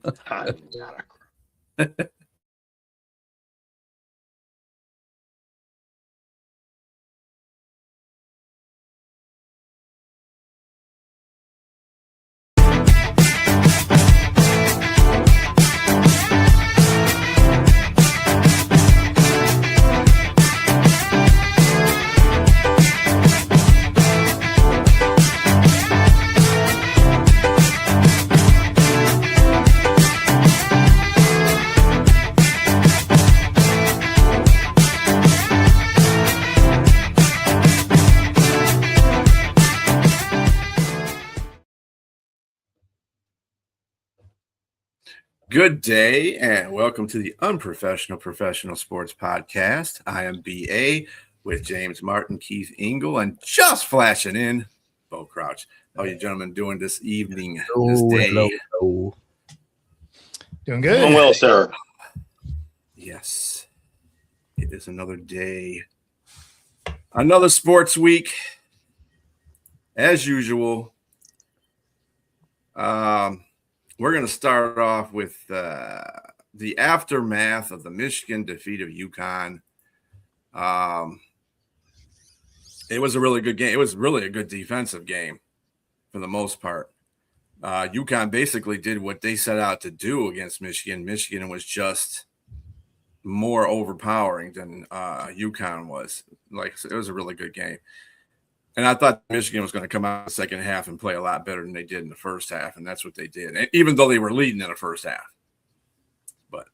I'm not a crook. Good day and welcome to the Unprofessional Professional Sports Podcast. I am BA with James Martin, Keith Engel, and just flashing in, Bo Crouch. How are you gentlemen doing this evening, this day? Hello. Doing good. Doing well, sir. Yes, it is another day, another sports week, as usual. We're going to start off with the aftermath of the Michigan defeat of UConn. It was a really good game. It was really a good defensive game for the most part. UConn basically did what they set out to do against Michigan. Michigan was just more overpowering than UConn was. Like, it was a really good game. And I thought Michigan was going to come out in the second half and play a lot better than they did in the first half, and that's what they did, and even though they were leading in the first half. But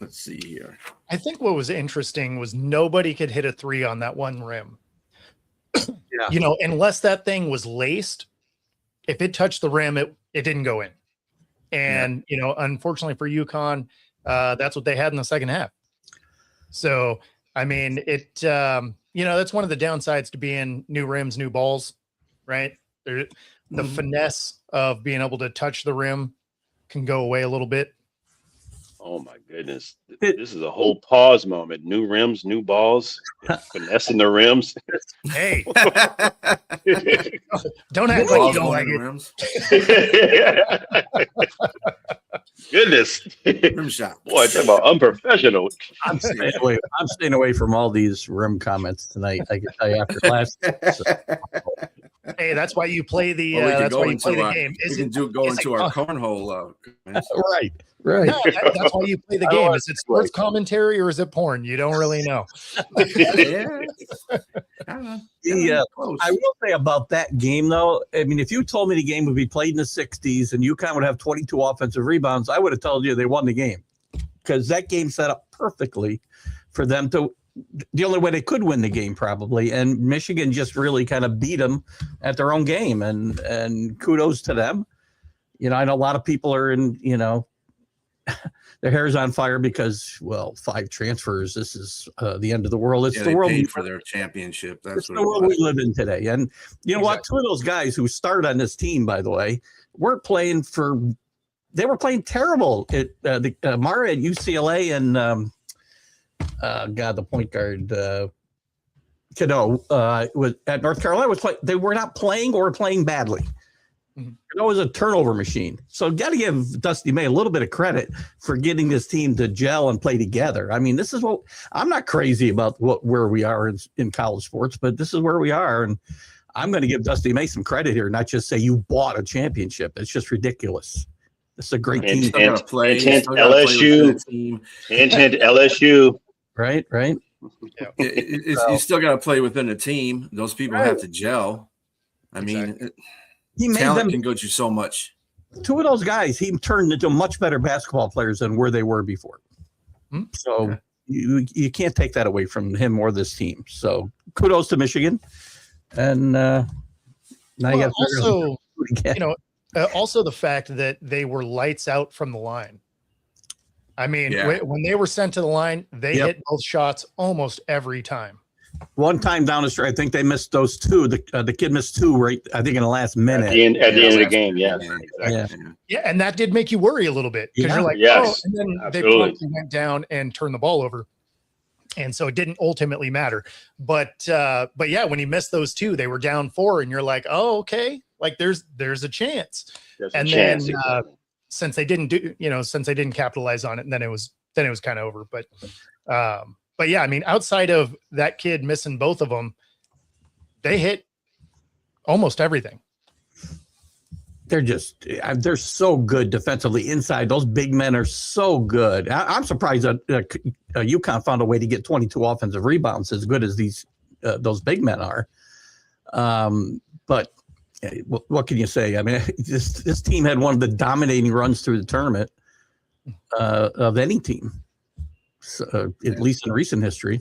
let's see here. I think what was interesting was nobody could hit a three on that one rim. Yeah. You know, unless that thing was laced, if it touched the rim, it didn't go in. And, you know, unfortunately for UConn, that's what they had in the second half. So, I mean, you know, that's one of the downsides to being new rims, new balls, right? The finesse of being able to touch the rim can go away a little bit. Oh my goodness. This is a whole pause moment. New rims, new balls, finessing the rims. Hey, don't act like you don't like it. Goodness. Rim shot. Boy, talk about unprofessional. I'm staying away from all these rim comments tonight. I can tell you after last. Hey, that's why you play the. Well, That's why you play the game. We can go into our cornhole. Right. No, that's why you play the game. Is it sports commentary or is it porn? You don't really know. I will say about that game, though. I mean, if you told me the game would be played in the 60s and UConn would have 22 offensive rebounds, I would have told you they won the game, because that game set up perfectly for them to. The only way they could win the game, probably, and Michigan just really kind of beat them at their own game, and kudos to them. You know, I know a lot of people are in, you know, their hair's on fire because, well, 5 transfers. This is the end of the world. It's the world paid for their championship. That's the world we live in today. And you know what? 2 of those guys who started on this team, by the way, weren't playing for. They were playing terrible. Mara at UCLA and. The point guard, was at North Carolina. They were not playing or playing badly. It was a turnover machine. So got to give Dusty May a little bit of credit for getting this team to gel and play together. I mean, this is what I'm not crazy about where we are in college sports, but this is where we are, and I'm going to give Dusty May some credit here, not just say you bought a championship. It's just ridiculous. This is a great team. LSU. LSU. Right. You still got to play within a team. Those people have to gel. I mean, talent can go through so much. 2 of those guys, he turned into much better basketball players than where they were before. So you can't take that away from him or this team. So kudos to Michigan. And now you got also, you know, also the fact that they were lights out from the line. I mean, when they were sent to the line, they hit both shots almost every time. One time down the stretch, I think they missed those 2. The kid missed 2 right, I think, in the last minute. At the end of the game, Yeah, and that did make you worry a little bit, because you're like, oh, and then they probably went down and turned the ball over. And so it didn't ultimately matter. But yeah, when he missed those 2, they were down 4, and you're like, oh, okay. Like there's a chance. There's And a chance, then exactly. since they didn't capitalize on it, and then it was kind of over. But yeah, I mean, outside of that kid missing both of them, they hit almost everything. They're so good defensively inside. Those big men are so good. I'm surprised that UConn found a way to get 22 offensive rebounds as good as those big men are. But what can you say? I mean, this team had one of the dominating runs through the tournament of any team, at least in recent history.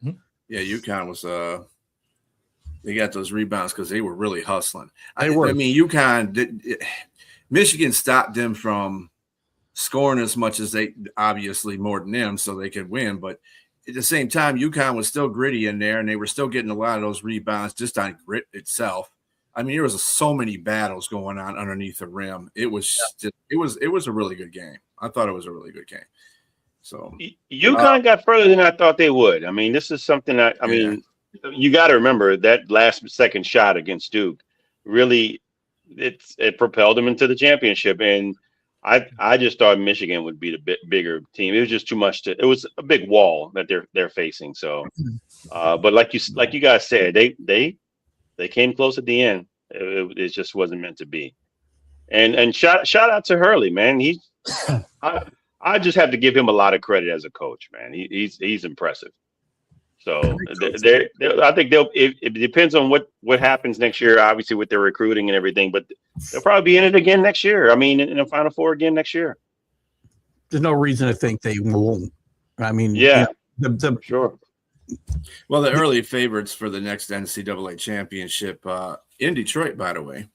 Yeah, UConn was they got those rebounds because they were really hustling. I mean, UConn Michigan stopped them from scoring as much as they obviously more than them, so they could win. But at the same time, UConn was still gritty in there, and they were still getting a lot of those rebounds just on grit itself. I mean, there was so many battles going on underneath the rim. It was it was a really good game. I thought it was a really good game. So UConn got further than I thought they would. I mean, this is something I mean, you got to remember that last second shot against Duke really it propelled them into the championship. And I just thought Michigan would be the bigger team. It was just too much it was a big wall that they're facing. So, but like you guys said, they came close at the end. It just wasn't meant to be. And shout out to Hurley, man. I just have to give him a lot of credit as a coach, man. He's impressive. So I think it depends on what happens next year, obviously with their recruiting and everything, but they'll probably be in it again next year. I mean, in the Final Four again next year. There's no reason to think they won't. I mean, yeah, sure. Well, the early favorites for the next NCAA championship in Detroit, by the way,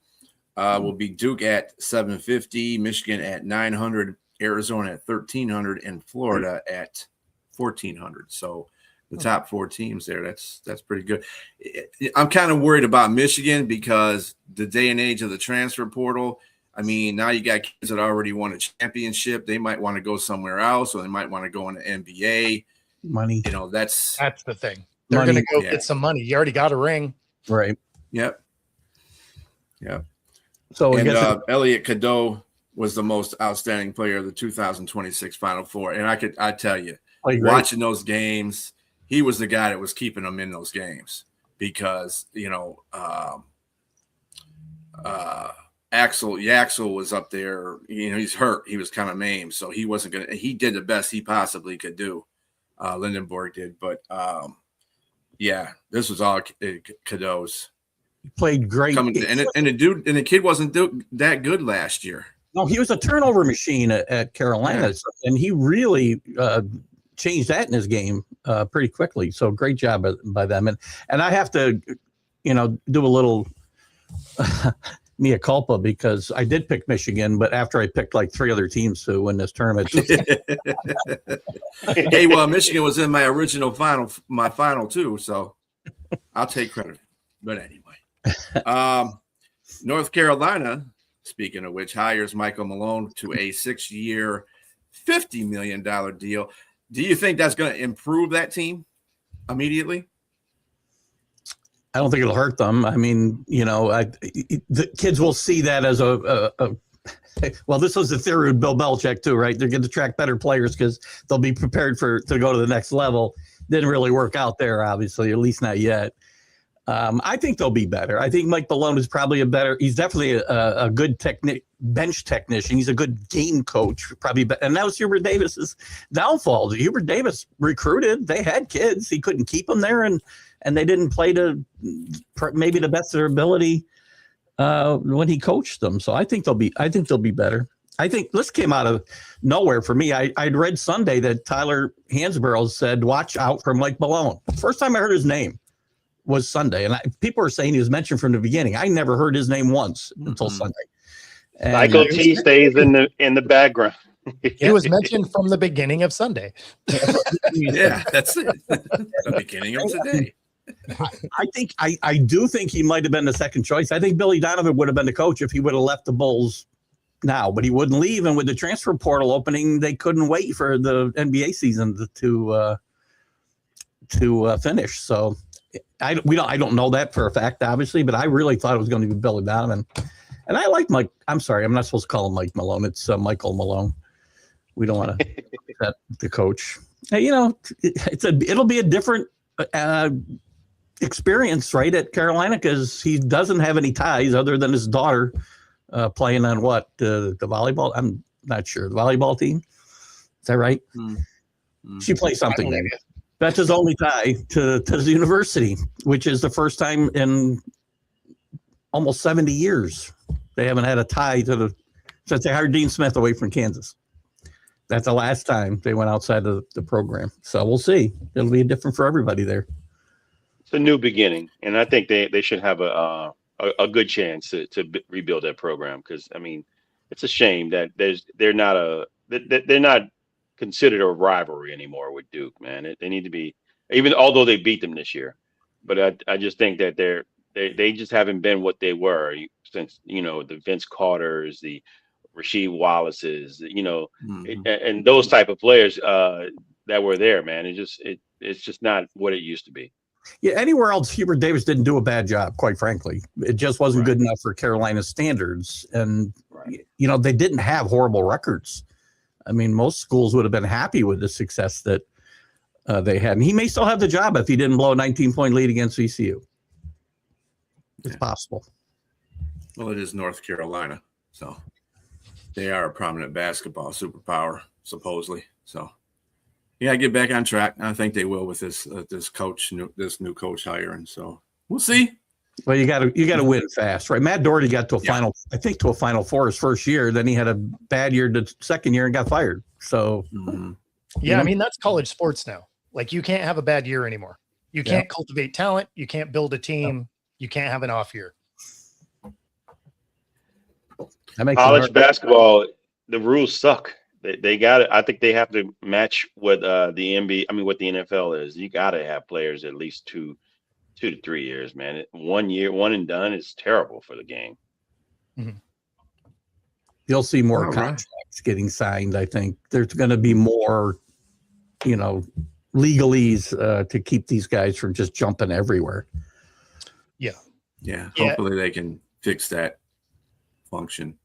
will be Duke at 750, Michigan at 900, Arizona at 1,300, and Florida at 1,400. So the top four teams there, that's pretty good. I'm kind of worried about Michigan because the day and age of the transfer portal. I mean, now you got kids that already won a championship. They might want to go somewhere else, or they might want to go in the NBA. Money. You know, that's the thing. They're going to go get some money. You already got a ring. Right. Yep. So and Elliot Cadeau was the most outstanding player of the 2026 Final Four. And I tell you, watching those games, he was the guy that was keeping them in those games because, you know, Yaxel was up there. You know, he's hurt. He was kind of maimed. So he wasn't going to – he did the best he possibly could do. Lindenborg did. But, yeah, this was all Cadeau's. He played great. And the kid wasn't that good last year. No, he was a turnover machine at Carolina, and he really changed that in his game pretty quickly. So great job by them. And I have to, do a little mea culpa because I did pick Michigan, but after I picked like three other teams to win this tournament. Hey, well, Michigan was in my original final too, so I'll take credit. But anyway, North Carolina, speaking of which, hires Michael Malone to a 6-year, $50 million deal. Do you think that's going to improve that team immediately? I don't think it'll hurt them. I mean, the kids will see that as well, this was the theory of Bill Belichick too, right? They're going to attract better players because they'll be prepared to go to the next level. Didn't really work out there, obviously, at least not yet. I think they'll be better. I think Mike Malone is probably he's definitely a good bench technician. He's a good game coach, probably. And that was Hubert Davis's downfall. Hubert Davis recruited. They had kids. He couldn't keep them there, and they didn't play to maybe the best of their ability when he coached them. So I think they'll be better. I think this came out of nowhere for me. I'd read Sunday that Tyler Hansborough said, "Watch out for Mike Malone." First time I heard his name was Sunday, and people were saying he was mentioned from the beginning. I never heard his name once until Sunday. And, Michael T stays in the background. He was mentioned from the beginning of Sunday. Yeah, that's it. The beginning of today. I do think he might have been the second choice. I think Billy Donovan would have been the coach if he would have left the Bulls now, but he wouldn't leave. And with the transfer portal opening, they couldn't wait for the NBA season to to finish. So I don't know that for a fact, obviously, but I really thought it was going to be Billy Donovan. And I like Mike. I'm sorry, I'm not supposed to call him Mike Malone. It's Michael Malone. We don't want to upset the coach. You know, it'll be a different experience, right, at Carolina, because he doesn't have any ties other than his daughter playing on the volleyball. I'm not sure, the volleyball team. Is that right? Mm-hmm. She plays something there. That's his only tie to the university, which is the first time in almost 70 years they haven't had a tie since they hired Dean Smith away from Kansas. That's the last time they went outside of the program. So we'll see. It'll be different for everybody there. It's a new beginning, and I think they should have a good chance to rebuild that program, because I mean, it's a shame that they're not considered a rivalry anymore with Duke. Man, they need to be, even although they beat them this year, but I just think that they just haven't been what they were since, you know, the Vince Carters, the Rasheed Wallaces, you know, and those type of players that were there, man. It's just not what it used to be. Yeah, anywhere else, Hubert Davis didn't do a bad job, quite frankly. It just wasn't good enough for Carolina's standards. And, you know, they didn't have horrible records. I mean, most schools would have been happy with the success that they had. And he may still have the job if he didn't blow a 19-point lead against VCU. It's possible. Well, it is North Carolina, so they are a prominent basketball superpower, supposedly. So, yeah, get back on track. I think they will with this new coach hiring. So we'll see. Well, you got to win fast, right? Matt Doherty got to a Final Four his first year. Then he had a bad year the second year and got fired. So, I mean, that's college sports now. Like, you can't have a bad year anymore. You can't cultivate talent. You can't build a team. You can't have an off year. College basketball, the rules suck. They got it. I think they have to match what the NBA. I mean, what the NFL is. You got to have players at least 2 to 3 years, man. 1 year, one and done is terrible for the game. Mm-hmm. You'll see more contracts getting signed. I think there's going to be more, you know, legalese to keep these guys from just jumping everywhere. Yeah. Hopefully they can fix that function.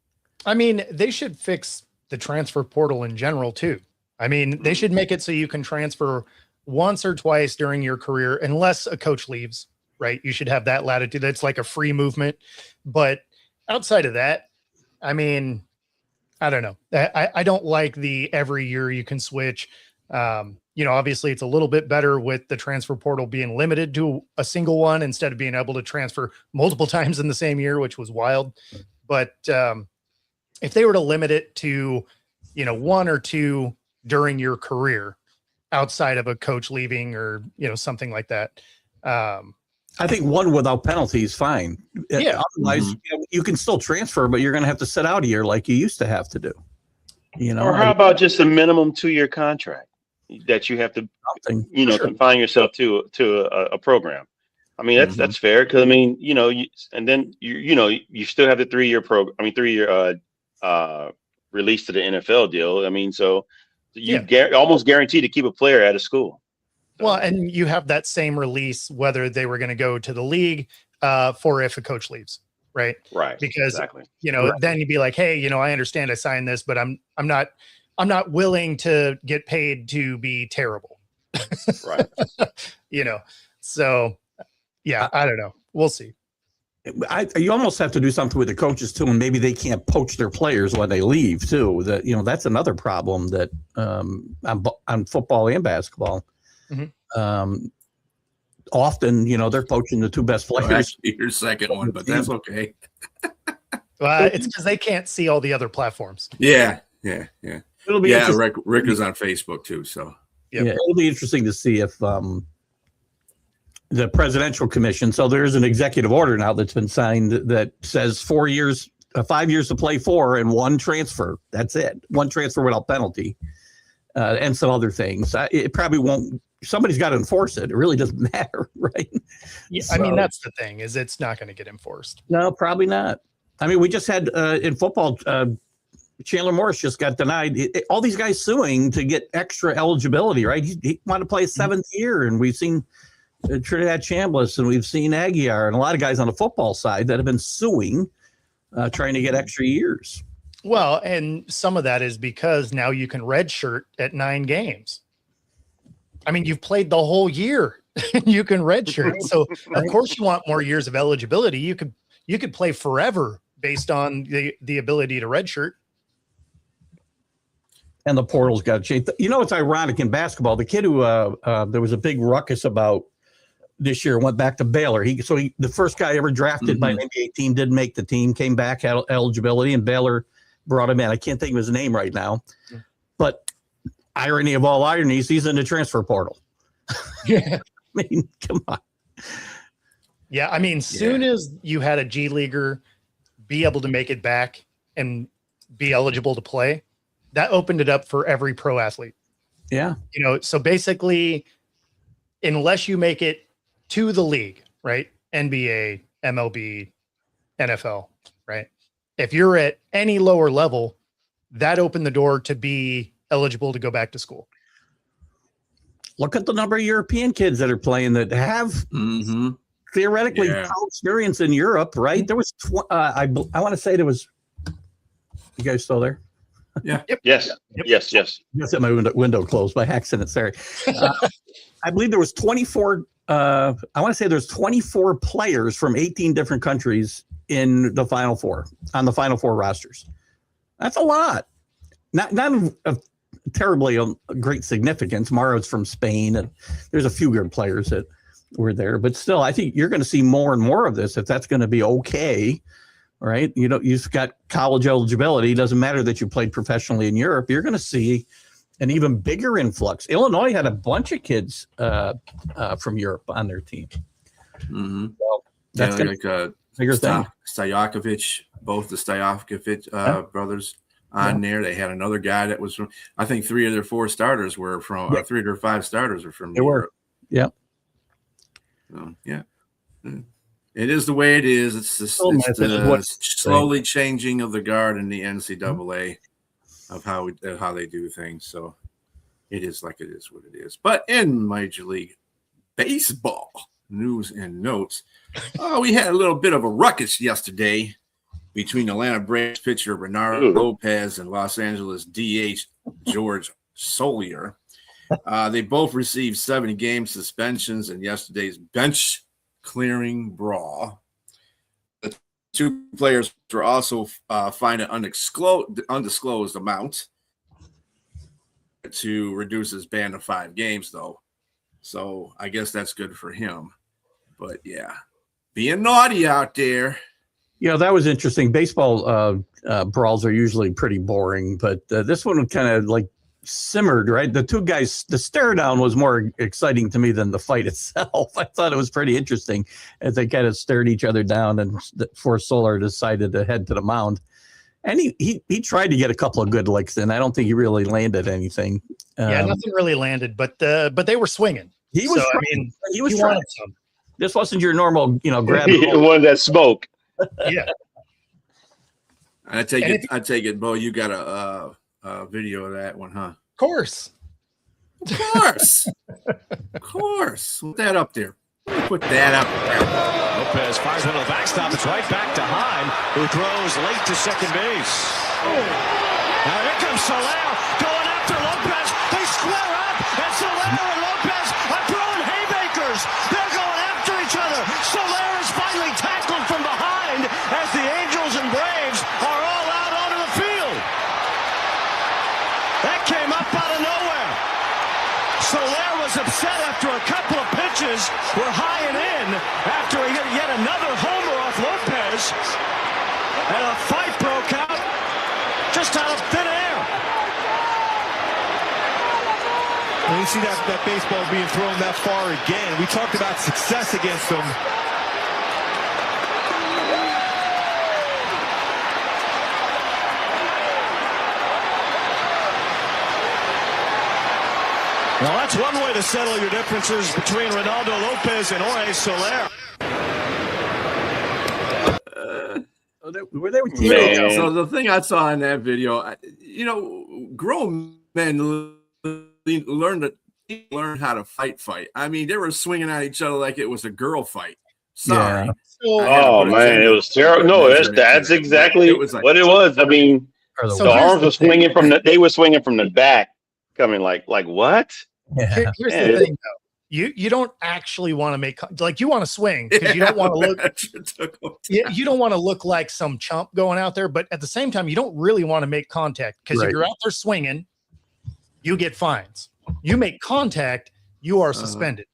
I mean, they should fix the transfer portal in general too. I mean, they should make it so you can transfer once or twice during your career, unless a coach leaves, right? You should have that latitude. That's like a free movement. But outside of that, I mean, I don't know. I don't like the every year you can switch. You know, obviously it's a little bit better with the transfer portal being limited to a single one instead of being able to transfer multiple times in the same year, which was wild. But if they were to limit it to, you know, 1 or 2 during your career outside of a coach leaving or, you know, something like that. I think 1 without penalty is fine. Yeah. Otherwise, you can still transfer, but you're going to have to sit out a year like you used to have to do. You know, or how about just a minimum 2-year contract that you have to, you know, confine yourself to a program? I mean, that's fair, because I mean, you know, you still have the 3-year program. I mean, 3-year release to the NFL deal. I mean, so you almost guaranteed to keep a player out of school. Well, and you have that same release whether they were going to go to the league for if a coach leaves, right? Right. Because you know, then you'd be like, hey, you know, I understand I signed this, but I'm not willing to get paid to be terrible. Right. You know, so yeah, I don't know. We'll see. You almost have to do something with the coaches too, and maybe they can't poach their players when they leave too. That, you know, that's another problem that on football and basketball. Often, you know, they're poaching the 2 best players. Your second one, but that's okay. Well, it's because they can't see all the other platforms. Yeah. It'll be Rick is on Facebook too, so it'll be interesting to see if the presidential commission. So there's an executive order now that's been signed that says 4 years, 5 years to play for, and 1 transfer. That's it. 1 transfer without penalty, and some other things. It probably won't. Somebody's got to enforce it. It really doesn't matter, right? Yeah, so, I mean, that's the thing, is it's not going to get enforced. No, probably not. I mean, we just had in football Chandler Morris just got denied. All these guys suing to get extra eligibility, right? He wanted to play a 7th year, and we've seen Trinidad Chambliss, and we've seen Aguiar, and a lot of guys on the football side that have been suing, trying to get extra years. Well, and some of that is because now you can redshirt at 9 games. I mean, you've played the whole year. You can redshirt. So of course you want more years of eligibility. You could play forever based on the ability to redshirt. And the portal's got to change. You know, it's ironic in basketball. The kid who there was a big ruckus about this year went back to Baylor. The first guy ever drafted by an NBA team, didn't make the team, came back, had eligibility, and Baylor brought him in. I can't think of his name right now, but irony of all ironies, he's in the transfer portal. Yeah. I mean, come on. Yeah, I mean, soon as you had a G leaguer be able to make it back and be eligible to play, that opened it up for every pro athlete. Yeah. You know, so basically, unless you make it to the league, right? NBA, MLB, NFL, right? If you're at any lower level, that opened the door to be eligible to go back to school. Look at the number of European kids that are playing that have theoretically experience in Europe, right? There was, I want to say there was, you guys still there? Yeah. Yep. Yes. Yes. Just had my window closed by accident. Sorry. I believe there was 24. I want to say there's 24 players from 18 different countries in the Final Four, on the Final Four rosters. That's a lot. Not of terribly great significance. Maro's from Spain, and there's a few good players that were there. But still, I think you're going to see more and more of this if that's going to be okay. Right? You know, you've got college eligibility. It doesn't matter that you played professionally in Europe. You're going to see an even bigger influx. Illinois had a bunch of kids from Europe on their team. So that's bigger thing. Stojakovic, both the Stojakovic brothers on there. They had another guy that was from, I think 3 of their 4 starters were from, 3 of their 5 starters are from Europe. Yeah. Yeah. It is the way it is. It's the slowly changing of the guard in the NCAA of how they do things. So it is like it is what it is. But in Major League Baseball news and notes, we had a little bit of a ruckus yesterday between Atlanta Braves pitcher Bernardo Lopez and Los Angeles DH George Solier. They both received 7-game suspensions in yesterday's bench clearing brawl. The 2 players were also fined an undisclosed amount to reduce his ban to 5 games, though. So I guess that's good for him. But yeah, being naughty out there. You know, that was interesting. Baseball brawls are usually pretty boring, but this one kind of like simmered, right? The 2 guys, the stare down was more exciting to me than the fight itself. I thought it was pretty interesting as they kind of stared each other down, and before Soler decided to head to the mound. And he tried to get a couple of good licks in. I don't think he really landed anything. Nothing really landed, but they were swinging. He was. So, he was trying. This wasn't your normal, grab. One that spoke. Yeah. I take it, Bo. You got a video of that one, huh? Of course. Put that up there. Put that up there. Lopez fires into the backstop. It's right back to Heim, who throws late to second base. Now here comes Soler going after Lopez. They square up, and Soler and Lopez are throwing haymakers. They're going after each other. Soler is finally tackled from behind as the Angels and Braves are all out onto the field. That came up out of nowhere. Soler was upset after a couple of pitches were high and in after he hit yet another homer off Lopez. And a fight broke out just out of thin air. When you see that baseball being thrown that far again, we talked about success against them. Well, that's one way to settle your differences between Ronaldo Lopez and Jorge Soler. Were they with Man. So the thing I saw in that video, grown men learn how to fight. I mean, they were swinging at each other like it was a girl fight. Sorry. Yeah. Oh man, it was terrible. No, that's exactly what it was. I mean, the arms were swinging they were swinging from the back, coming like what? Yeah. Here's the thing, though. You don't actually want to make you want to swing because you don't want to look. You don't want to look like some chump going out there, but at the same time, you don't really want to make contact because if you're out there swinging, you get fines. You make contact, you are suspended.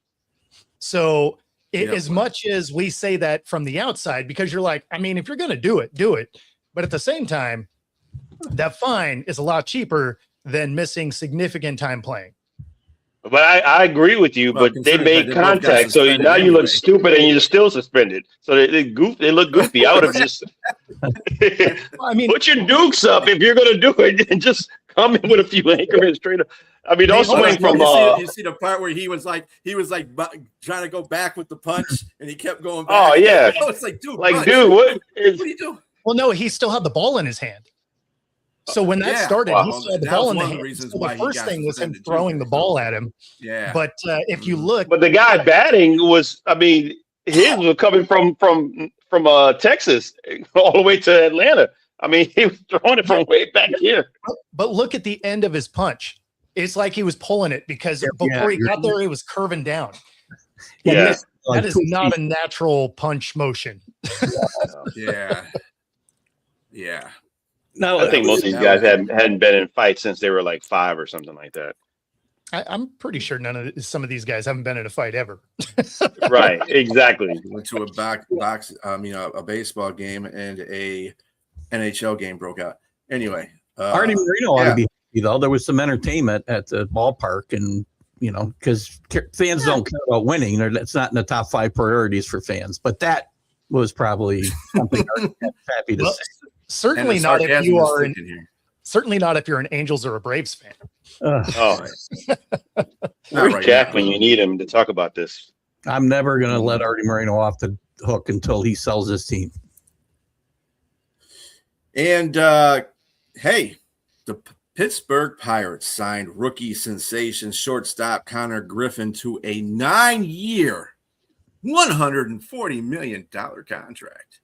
So as much as we say that from the outside, because you're like, I mean, if you're going to do it. But at the same time, that fine is a lot cheaper than missing significant time playing. But I agree with you, but they made contact, so now you look stupid and you're still suspended. So they look goofy. I would have just I mean, put your dukes up if you're gonna do it and just come in with a few anchormen straight up. I mean, don't swing from you see the part where he was like trying to go back with the punch and he kept going back. Oh yeah. It's like, dude, what are you doing? Well, no, he still had the ball in his hand. So when that started, he still had the ball in the hand. So the first thing was him throwing the ball at him. Yeah. But if you look, but the guy batting was, I mean, his was coming from Texas all the way to Atlanta. I mean, he was throwing it from way back here. But look at the end of his punch. It's like he was pulling it because before he got there, he was curving down. Yeah. That is not a natural punch motion. Yeah. No, I think most of these guys hadn't been in fights since they were like 5 or something like that. I'm pretty sure some of these guys haven't been in a fight ever. Right, exactly. Went to a baseball game and a NHL game broke out. Anyway, Artie Moreno ought to be happy, though. There was some entertainment at the ballpark, and because fans don't care about winning, it's not in the top 5 priorities for fans. But that was probably something Artie was happy to say. Certainly not if you are certainly not if you're an Angels or a Braves fan. Where's Jack when you need him to talk about this? I'm never going to let Artie Moreno off the hook until he sells his team. And hey, the Pittsburgh Pirates signed rookie sensation shortstop Connor Griffin to a 9-year, $140 million contract.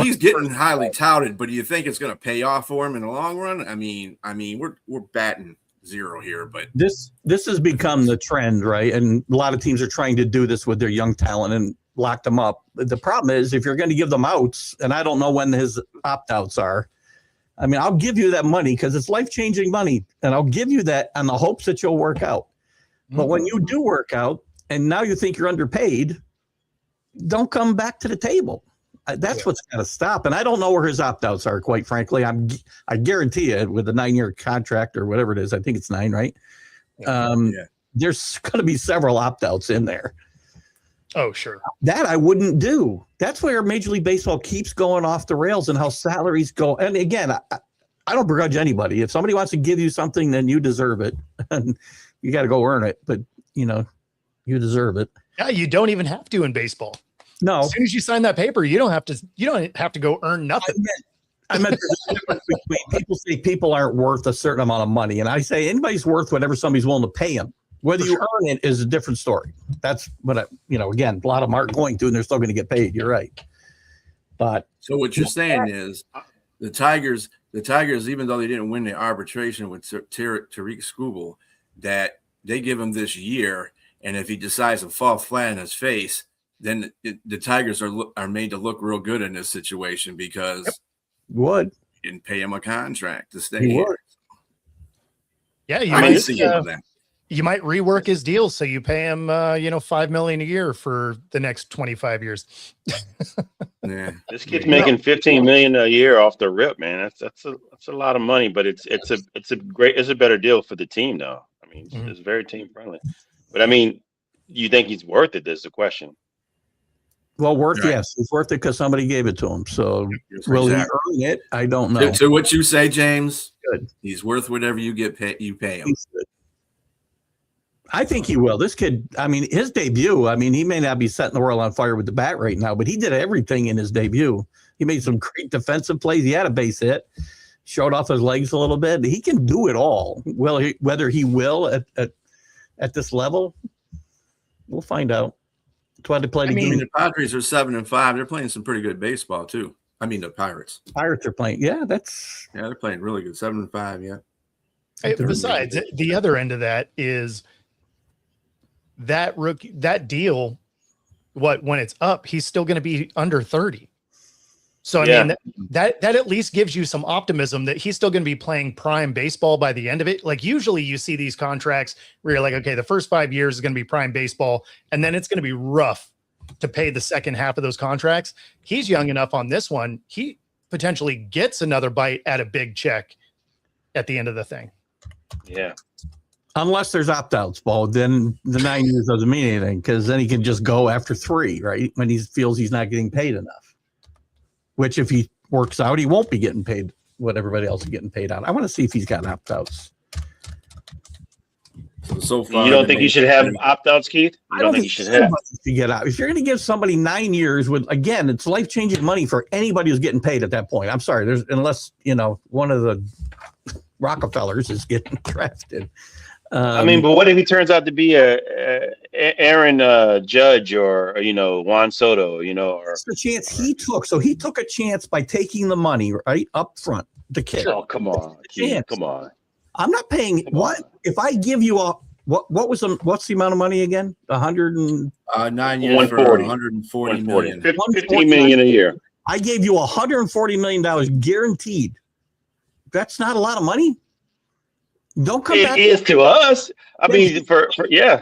He's getting highly touted, but do you think it's going to pay off for him in the long run? I mean, we're batting zero here, but this has become the trend, right? And a lot of teams are trying to do this with their young talent and lock them up. The problem is if you're going to give them outs, and I don't know when his opt-outs are. I mean, I'll give you that money because it's life-changing money, and I'll give you that on the hopes that you'll work out. But when you do work out, and now you think you're underpaid, don't come back to the table. That's what's got to stop. And I don't know where his opt-outs are, quite frankly. I guarantee you with a 9-year contract or whatever it is, I think it's 9, right? There's going to be several opt-outs in there. Oh, sure. That I wouldn't do. That's where Major League Baseball keeps going off the rails and how salaries go. And again, I don't begrudge anybody. If somebody wants to give you something, then you deserve it. And you got to go earn it. But, you deserve it. Yeah, you don't even have to in baseball. No. As soon as you sign that paper, you don't have to go earn nothing. I meant there's a difference between people say people aren't worth a certain amount of money. And I say anybody's worth whatever somebody's willing to pay them. Whether you earn it is a different story. That's what again, a lot of them aren't going to, and they're still going to get paid. You're right. But so what you're saying is the Tigers, even though they didn't win the arbitration with Tariq Skubal, that they give him this year. And if he decides to fall flat in his face, then the Tigers are made to look real good in this situation because you didn't pay him a contract to stay here. Yeah, you might rework his deal so you pay him $5 million a year for the next 25 years. Yeah, this kid's making $15 million a year off the rip, man. That's a lot of money, but it's a better deal for the team though. I mean, it's very team friendly. But I mean, you think he's worth it? Is the question. Well, yes, he's worth it because somebody gave it to him. So will he earn it? I don't know. To what you say, James, good. He's worth whatever you pay him. I think he will. This kid, I mean, his debut, I mean, he may not be setting the world on fire with the bat right now, but he did everything in his debut. He made some great defensive plays. He had a base hit, showed off his legs a little bit. He can do it all. Well, whether he will at this level, we'll find out. That's why they play the game. I mean, the Padres are 7-5. They're playing some pretty good baseball too. I mean, the Pirates. Pirates are playing. Yeah, they're playing really good. 7-5. Yeah. Besides, the other end of that is that deal. When it's up, he's still going to be under 30. So I mean that at least gives you some optimism that he's still going to be playing prime baseball by the end of it. Like usually you see these contracts where you're like, okay, the first 5 years is going to be prime baseball, and then it's going to be rough to pay the second half of those contracts. He's young enough on this one. He potentially gets another bite at a big check at the end of the thing. Yeah. Unless there's opt-outs, Paul, then the 9 years doesn't mean anything because then he can just go after 3, right? When he feels he's not getting paid enough. Which if he works out, he won't be getting paid what everybody else is getting paid on. I want to see if he's got opt-outs. So far, you don't think he should have opt-outs, Keith? I don't think he should have to get out. If you're going to give somebody 9 years with, again, it's life-changing money for anybody who's getting paid at that point. I'm sorry, unless one of the Rockefellers is getting drafted. I mean, but what if he turns out to be a Aaron Judge or Juan Soto? That's the chance he took. So he took a chance by taking the money right up front. The kid. Oh, come on, Keith, come on. I'm not paying. What if I give you what's the amount of money again? 9 years for 140 million. 15 million a year. I gave you $140 million guaranteed. That's not a lot of money. Don't come back. It is to us. I mean, for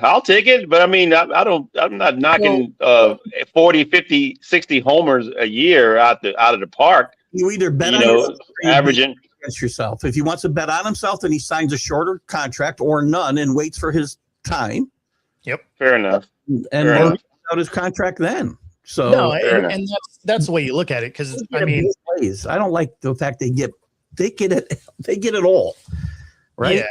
I'll take it. But I mean, I'm not knocking 40, 50, 60 homers a year out of the park. You either bet on yourself or averaging against yourself. If he wants to bet on himself, then he signs a shorter contract or none and waits for his time. Yep, fair enough. And out his contract then. So no, and that's the way you look at it. Because I mean, I don't like the fact they get it all. Right. Yeah.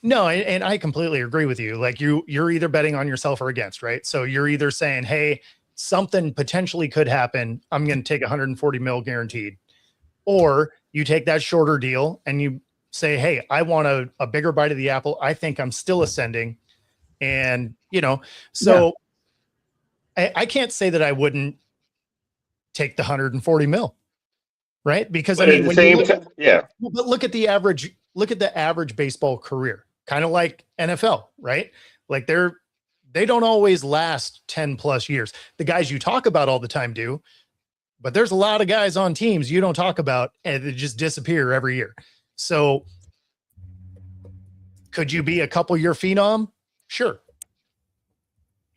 No, and I completely agree with you. Like you're either betting on yourself or against, right? So you're either saying, hey, something potentially could happen. I'm going to take 140 mil guaranteed. Or you take that shorter deal and you say, hey, I want a bigger bite of the apple. I think I'm still ascending. And, I can't say that I wouldn't take the 140 mil. Right. Because but but look at the average baseball career, kind of like NFL, right? Like they don't always last 10 plus years. The guys you talk about all the time do, but there's a lot of guys on teams you don't talk about and they just disappear every year. So could you be a couple year phenom? Sure.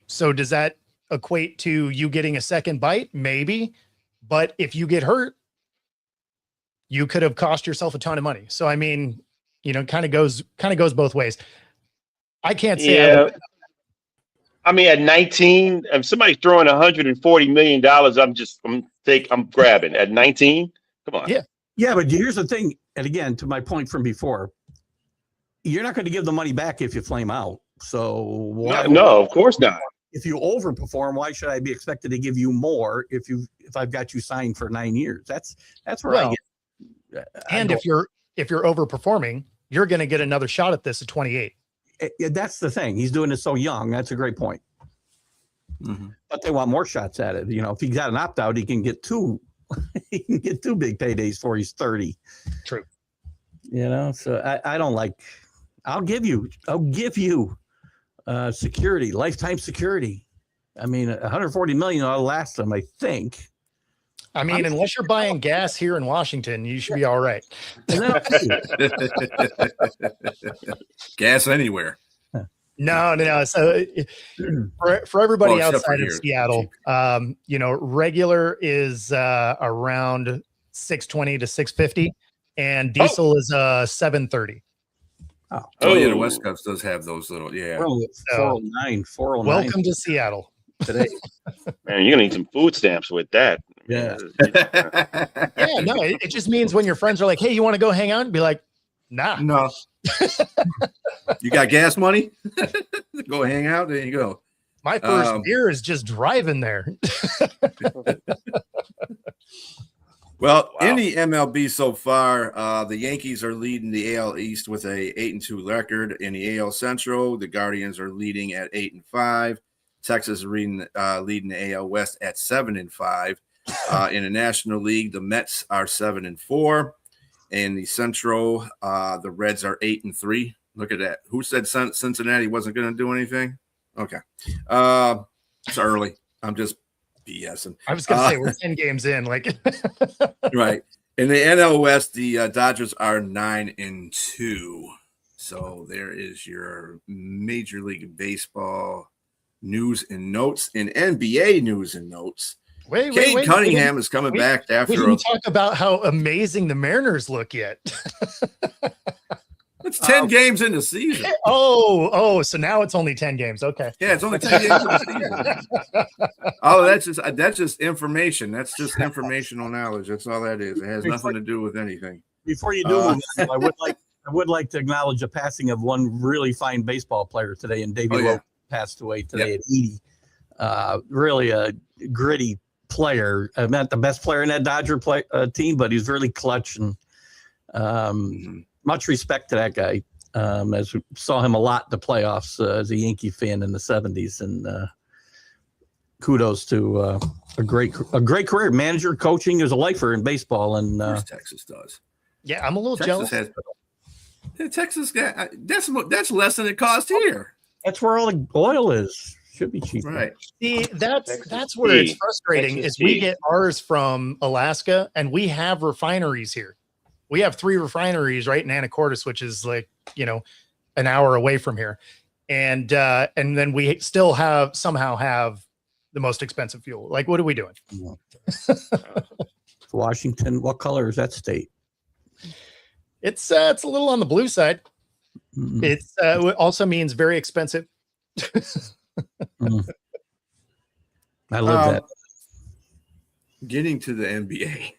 So does that equate to you getting a second bite? Maybe. But if you get hurt, you could have cost yourself a ton of money. So, I mean, kind of goes both ways. I can't say. Yeah. I mean, at 19, if somebody's throwing $140 million, I'm grabbing at 19. Come on. Yeah. Yeah. But here's the thing. And again, to my point from before, you're not going to give the money back if you flame out. So no, of course not. If you overperform, why should I be expected to give you more if I've got you signed for 9 years? That's where I get. And if you're overperforming, you're going to get another shot at this at 28. That's the thing. He's doing it so young. That's a great point. Mm-hmm. But they want more shots at it. If he's got an opt-out, he can get two. He can get 2 big paydays before he's 30. True. So I don't like. I'll give you security, lifetime security. I mean, 140 million will last them, I think. I mean, unless you're buying gas here in Washington, you should be all right. Gas anywhere. No. So for everybody outside of Seattle, regular is around 620 to 650 and diesel is 730. Oh, yeah, the West Coast does have those little, 409. Welcome to Seattle. Today. Man, you're gonna need some food stamps with that. Yeah. No, it just means when your friends are like, hey, you want to go hang out? And be like, nah. No. You got gas money? Go hang out. There you go. My first beer is just driving there. Well, in the MLB so far, the Yankees are leading the AL East with a 8-2 record. In the AL Central, the Guardians are leading at 8-5. Texas is leading the AL West at 7-5. In the National League, the Mets are 7-4. In the Central, the Reds are 8-3. Look at that. Who said Cincinnati wasn't going to do anything? Okay. It's early. I'm just BSing. I was going to say we're 10 games in. Like, right. In the NL West, the Dodgers are 9-2. So there is your Major League Baseball news and notes. In NBA news and notes, Cade Cunningham is coming back after. We didn't talk about how amazing the Mariners look yet. It's 10 games in the season. So now it's only 10 games. Okay. Yeah, it's only 10 games in the season. Oh, that's just information. That's just informational knowledge. That's all that is. It has nothing to do with anything. Before you do, I would like to acknowledge the passing of one really fine baseball player today, and Davey Lowe passed away today at 80. Really a gritty player. Not the best player in that Dodger team, but he's really clutch, and much respect to that guy. As we saw him a lot in the playoffs as a Yankee fan in the 70s, and kudos to a great career, manager, coaching, as a lifer in baseball. And Texas does. Yeah, I'm a little jealous. Texas got that's less than it cost here. That's where all the oil is. Should be cheap, right? See, that's where it's frustrating. Is we get ours from Alaska, and we have refineries here. We have 3 refineries right in Anacortes, which is like, an hour away from here. And then we still somehow have the most expensive fuel. Like, what are we doing? Washington, what color is that state? It's a little on the blue side. Mm-hmm. It also means very expensive. I love that. Getting to the NBA.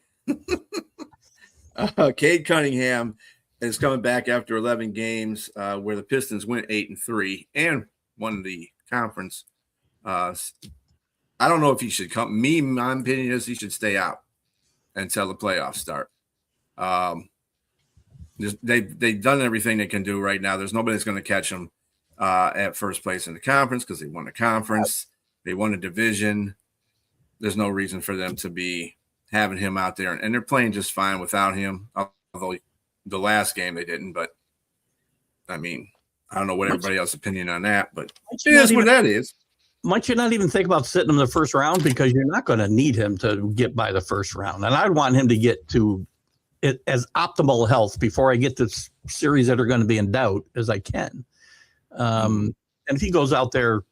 Cade Cunningham is coming back after 11 games where the Pistons went 8-3 and won the conference. I don't know if he should come. My opinion is he should stay out until the playoffs start. They've done everything they can do right now. There's nobody that's going to catch them at first place in the conference because they won the conference. They won a division. There's no reason for them to be having him out there, and they're playing just fine without him. Although the last game they didn't, but I mean, I don't know what everybody else's opinion on that, but it is what that is. Might you not even think about sitting him in the first round, because you're not going to need him to get by the first round, and I'd want him to get to it as optimal health before I get to series that are going to be in doubt as I can. And if he goes out there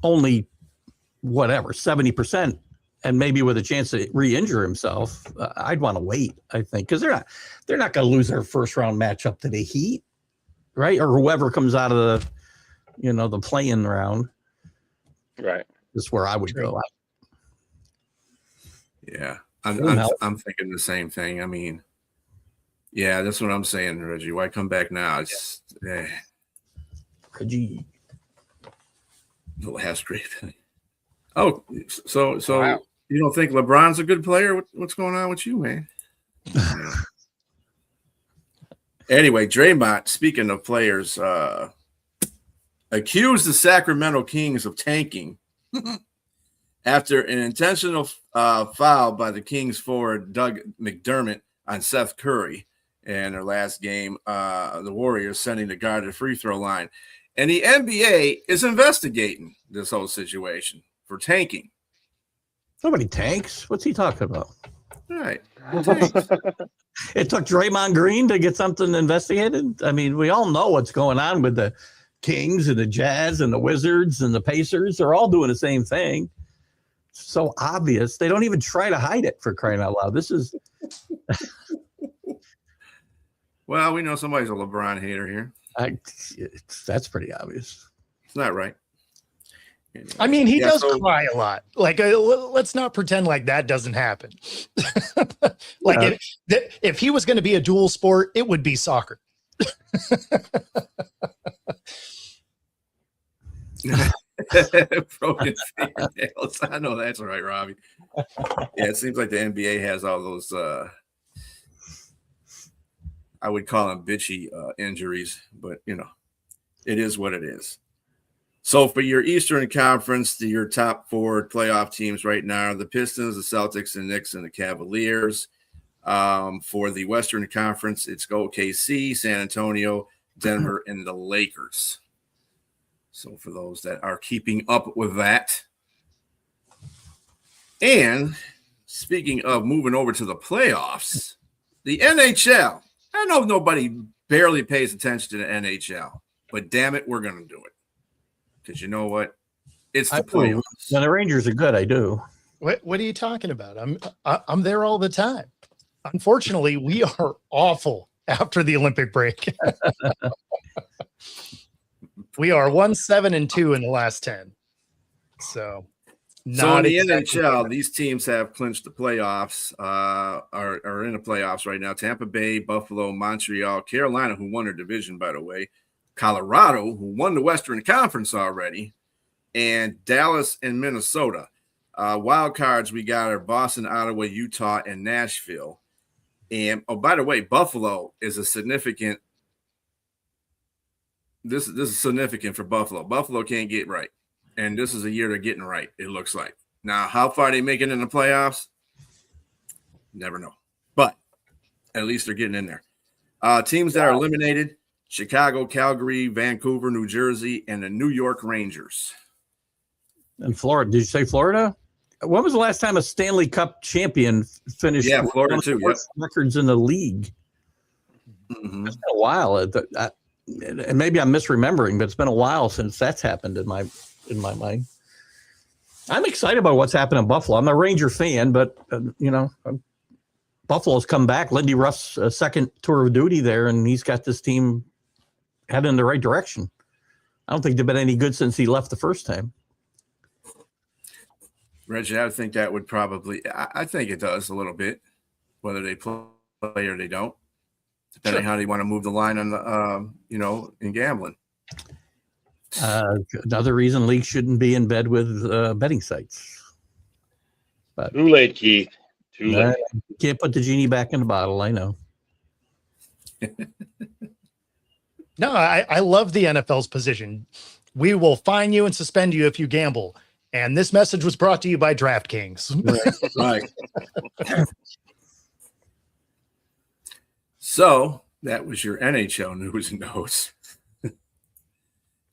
only 70%. And maybe with a chance to re-injure himself, I'd want to wait, I think, because they're not going to lose their first round matchup to the Heat, right? Or whoever comes out of the play-in round. Right. That's where I would go. Yeah, I'm thinking the same thing. I mean, yeah, that's what I'm saying, Reggie. Why come back now? It's Reggie, the last great thing. Oh, so. Wow. You don't think LeBron's a good player? What's going on with you, man? Anyway, Draymond, speaking of players, accused the Sacramento Kings of tanking after an intentional foul by the Kings forward Doug McDermott on Seth Curry in their last game. The Warriors sending the guard to the free throw line. And the NBA is investigating this whole situation for tanking. Nobody tanks. What's he talking about? Right. It took Draymond Green to get something investigated. I mean, we all know what's going on with the Kings and the Jazz and the Wizards and the Pacers. They're all doing the same thing. It's so obvious. They don't even try to hide it, for crying out loud. This is. Well, we know somebody's a LeBron hater here. That's pretty obvious. It's not right. I mean, he does cry a lot. Like, let's not pretend like that doesn't happen. Like, if he was going to be a dual sport, it would be soccer. Broken fingernails. I know that's right, Robbie. Yeah, it seems like the NBA has all those I would call them bitchy injuries, but it is what it is. So for your Eastern Conference, your top 4 playoff teams right now are the Pistons, the Celtics, the Knicks, and the Cavaliers. For the Western Conference, it's OKC, San Antonio, Denver, and the Lakers. So for those that are keeping up with that. And speaking of moving over to the playoffs, the NHL. I know nobody barely pays attention to the NHL, but damn it, we're going to do it. Because you know what? It's the playoffs. When the Rangers are good, I do. What are you talking about? I'm there all the time. Unfortunately, we are awful after the Olympic break. We are 1-7-2 in the last 10. So in the NHL, these teams have clinched the playoffs, are in the playoffs right now. Tampa Bay, Buffalo, Montreal, Carolina, who won their division, by the way, Colorado, who won the Western Conference already, and Dallas and Minnesota. Wild cards we got are Boston, Ottawa, Utah, and Nashville. And by the way, Buffalo is a significant. This is significant for Buffalo. Buffalo can't get right, and this is a year they're getting right. It looks like. Now, how far they make it in the playoffs? Never know, but at least they're getting in there. Teams that are eliminated: Chicago, Calgary, Vancouver, New Jersey, and the New York Rangers. And Florida. Did you say Florida? When was the last time a Stanley Cup champion finished? Yeah, Florida too. Yep. Records in the league. Mm-hmm. It's been a while. And maybe I'm misremembering, but it's been a while since that's happened in my mind. I'm excited about what's happened in Buffalo. I'm a Ranger fan, but Buffalo's come back. Lindy Ruff's second tour of duty there, and he's got this team heading in the right direction. I don't think they've been any good since he left the first time. Reggie, I think that would probably – I think it does a little bit, whether they play or they don't, depending how they want to move the line on the in gambling. Another reason leagues shouldn't be in bed with betting sites. But too late, Keith. Too late. You can't put the genie back in the bottle, I know. No, I love the NFL's position. We will fine you and suspend you if you gamble. And this message was brought to you by DraftKings. Right. So that was your NHL news and notes.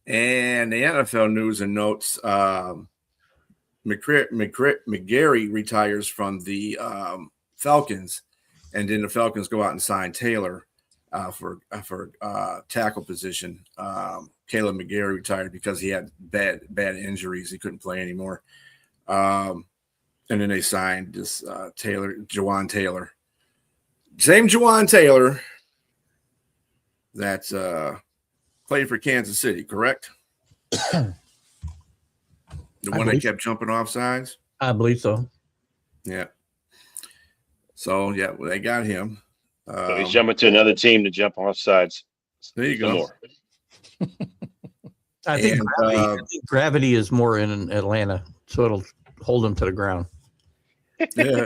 And the NFL news and notes, McGarry retires from the Falcons, and then the Falcons go out and sign Taylor for tackle position. Caleb McGarry retired because he had bad injuries. He couldn't play anymore. And then they signed this Jawan Taylor. Same Jawan Taylor that's played for Kansas City, correct? The one that kept jumping off sides? I believe so. Yeah. So, yeah, they got him. So he's jumping to another team to jump off sides. There you go. More. I think gravity is more in Atlanta, so it'll hold him to the ground. Yeah.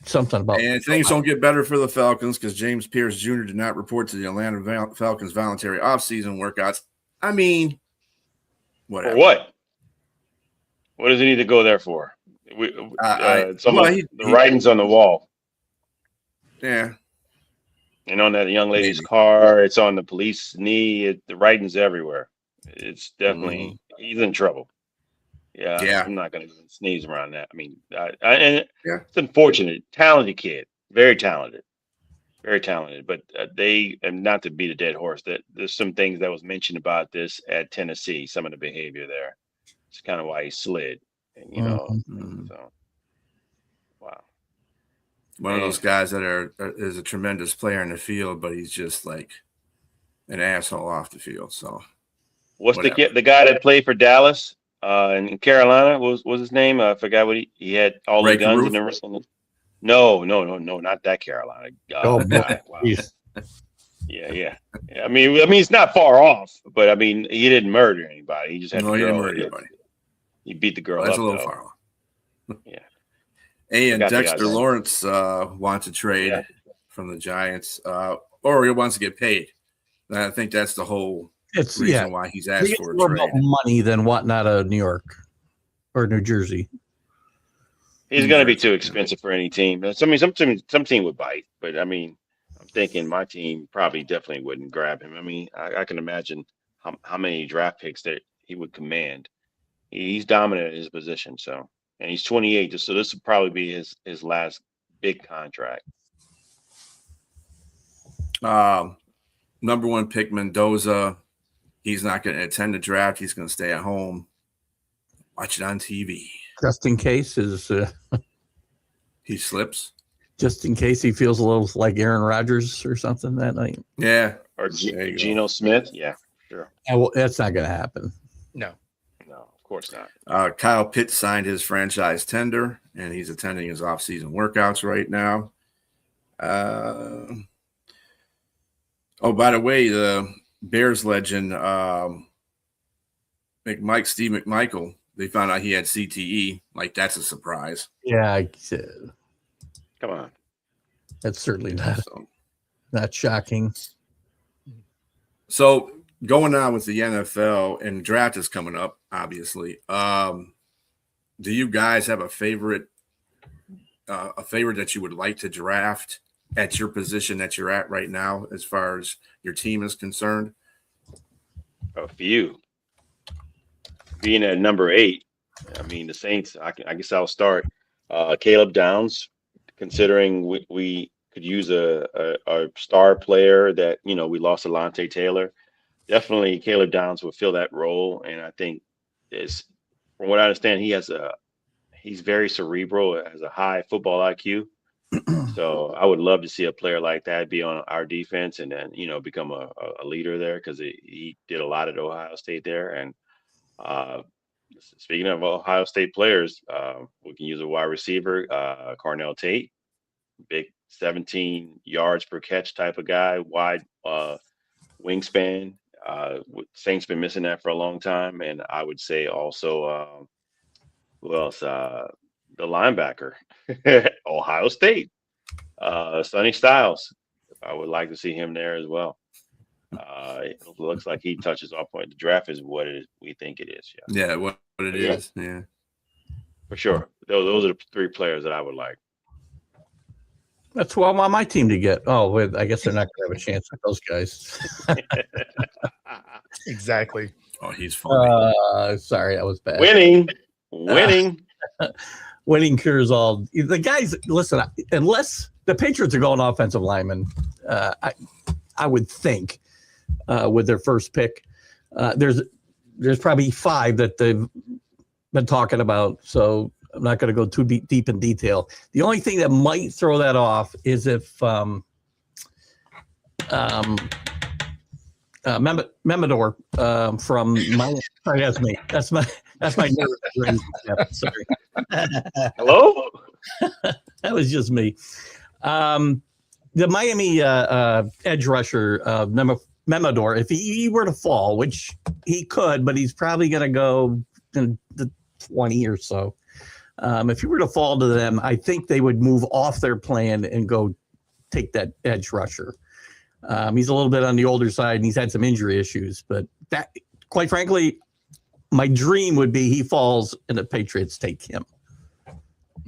Something about. And things don't get better for the Falcons because James Pierce Jr. did not report to the Atlanta Falcons voluntary offseason workouts. I mean, whatever. For what? What does he need to go there for? The writing's on the wall. Yeah. And on that young lady's car, it's on the police knee. The writing's everywhere. It's definitely he's in trouble. Yeah. I'm not going to sneeze around that. I mean, it's unfortunate. Talented kid, very talented, But and not to beat a dead horse, that there's some things that was mentioned about this at Tennessee. Some of the behavior there. It's kind of why he slid. And, so wow. One of those guys that is a tremendous player in the field, but he's just like an asshole off the field. So, what's the guy that played for Dallas in Carolina? What was his name? I forgot what he had. All Ray the guns Caruth? in the No, not that Carolina. Oh, God, wow. Yeah. I mean, it's not far off, but I mean, he didn't murder anybody. He just had No, the he didn't girl. murder anybody. He beat the girl Well, that's up. a little Though. far off. Yeah. And Forgot the Dexter guy's name. Lawrence wants to trade from the Giants, or he wants to get paid. And I think that's the whole reason why he's asked for a more trade. about money than wanting out of New York or New Jersey. He's going to be too expensive for any team. I mean, some team would bite, but I mean, I'm thinking my team probably definitely wouldn't grab him. I mean, I can imagine how many draft picks that he would command. He's dominant at his position, so and he's 28, so this would probably be his last big contract. Number one pick Mendoza. He's not going to attend the draft. He's going to stay at home, watch it on TV. Just in case he slips. Just in case he feels a little like Aaron Rodgers or something that night. Yeah. Or Geno Smith. Yeah, sure. Well, that's not going to happen. No, of course not. Kyle Pitts signed his franchise tender, and he's attending his off-season workouts right now. Oh, by the way, the Bears legend, Steve McMichael, they found out he had CTE. Like, that's a surprise. Yeah. Come on. That's certainly not shocking. So going on with the NFL, and draft is coming up, obviously. Do you guys have a favorite that you would like to draft at your position that you're at right now, as far as your team is concerned? A few. Being at number 8, I mean, the Saints, I guess I'll start. Caleb Downs, considering we could use a star player that, we lost Alontae Taylor. Definitely Caleb Downs would fill that role. And I think from what I understand, he's very cerebral, has a high football IQ. So I would love to see a player like that be on our defense and then, become a leader there, because he did a lot at Ohio State there. And speaking of Ohio State players, we can use a wide receiver, Cornell Tate, big 17 yards per catch type of guy, wide wingspan. Saints been missing that for a long time. And I would say also, who else? The linebacker, Ohio State, Sonny Styles. I would like to see him there as well. It looks like he touches our point. The draft is what we think it is. Yeah, what it is. Yeah, for sure. Those are the 3 players that I would like. That's who I want my team to get. Oh, I guess they're not going to have a chance with those guys. Exactly. Oh, he's funny. Sorry, that was bad. Winning. Winning cures all. The guys, listen, unless the Patriots are going offensive linemen, I would think with their first pick, there's probably 5 that they've been talking about. So I'm not going to go too deep in detail. The only thing that might throw that off is if Memador from my. Sorry, that's me. That's my nervous. Sorry. Hello. That was just me. The Miami edge rusher, Memador, if he were to fall, which he could, but he's probably going to go in the 20 or so. If he were to fall to them, I think they would move off their plan and go take that edge rusher. He's a little bit on the older side, and he's had some injury issues. But that, quite frankly, my dream would be he falls and the Patriots take him.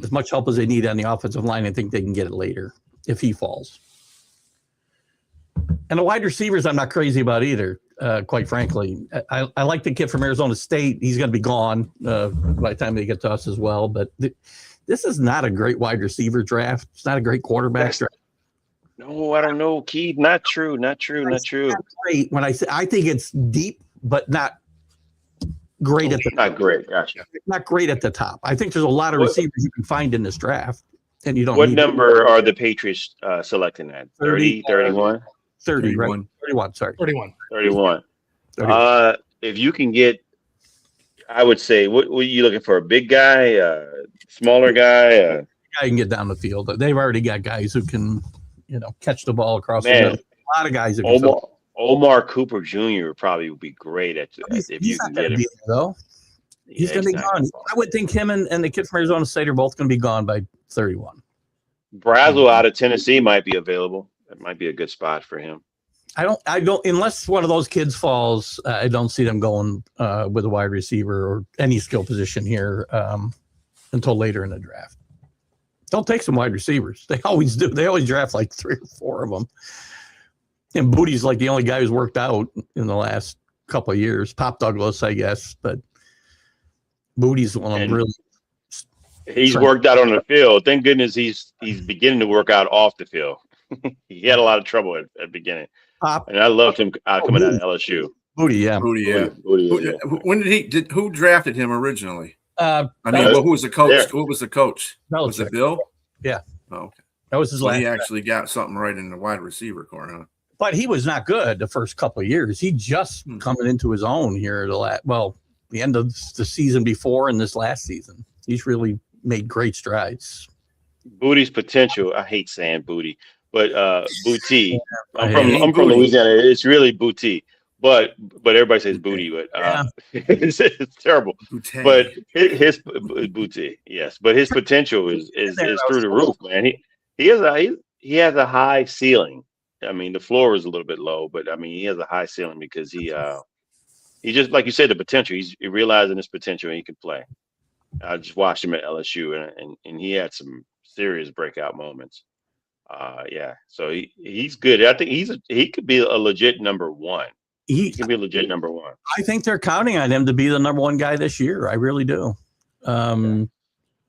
As much help as they need on the offensive line, I think they can get it later if he falls. And the wide receivers, I'm not crazy about either, quite frankly. I like the kid from Arizona State. He's going to be gone by the time they get to us as well. But this is not a great wide receiver draft. It's not a great quarterback draft. No, I don't know, Keith. Not true. Not great. When I say I think it's deep, but not great at the not great. Gotcha. Not great at the top. I think there's a lot of receivers you can find in this draft, and you don't. What number are the Patriots selecting at? 30, 31? 30, right? 31. Sorry, 31. If you can get, I would say, what are you looking for? A big guy, smaller guy? Guy can get down the field. They've already got guys who can, catch the ball across the a lot of guys that can fill. Omar Cooper Jr. probably would be great if you can get him. Though. He's going to be gone. I would think him and the kid from Arizona State are both going to be gone by 31. Brazel out of Tennessee might be available. That might be a good spot for him. I don't, unless one of those kids falls, I don't see them going with a wide receiver or any skill position here until later in the draft. Don't take some wide receivers. They always do. They always draft like 3 or 4 of them. And Booty's like the only guy who's worked out in the last couple of years. Pop Douglas, I guess, but Booty's one of them really. He's worked out on the field. Thank goodness he's beginning to work out off the field. He had a lot of trouble at the beginning. And I loved him coming out of LSU. Booty, yeah. Who drafted him originally? Who was the coach? There. Who was the coach? Belichick. Was it Bill? Yeah. Oh, okay. That was his last. He actually got something right in the wide receiver corner. Huh? But he was not good the first couple of years. He just coming into his own here the end of the season before and this last season. He's really made great strides. Booty's potential. I hate saying Booty. But Booty, I'm from Louisiana. It's really Booty, but everybody says Booty. But it's terrible. Booty. But his Booty, yes. But his potential is through the roof, man. He has a high ceiling. I mean, the floor is a little bit low, but I mean, he has a high ceiling because he just, like you said, the potential. He's realizing his potential and he can play. I just watched him at LSU and he had some serious breakout moments. So he's good. I think he could be a legit number 1. He can be a legit number 1. I think they're counting on him to be the number 1 guy this year. I really do. And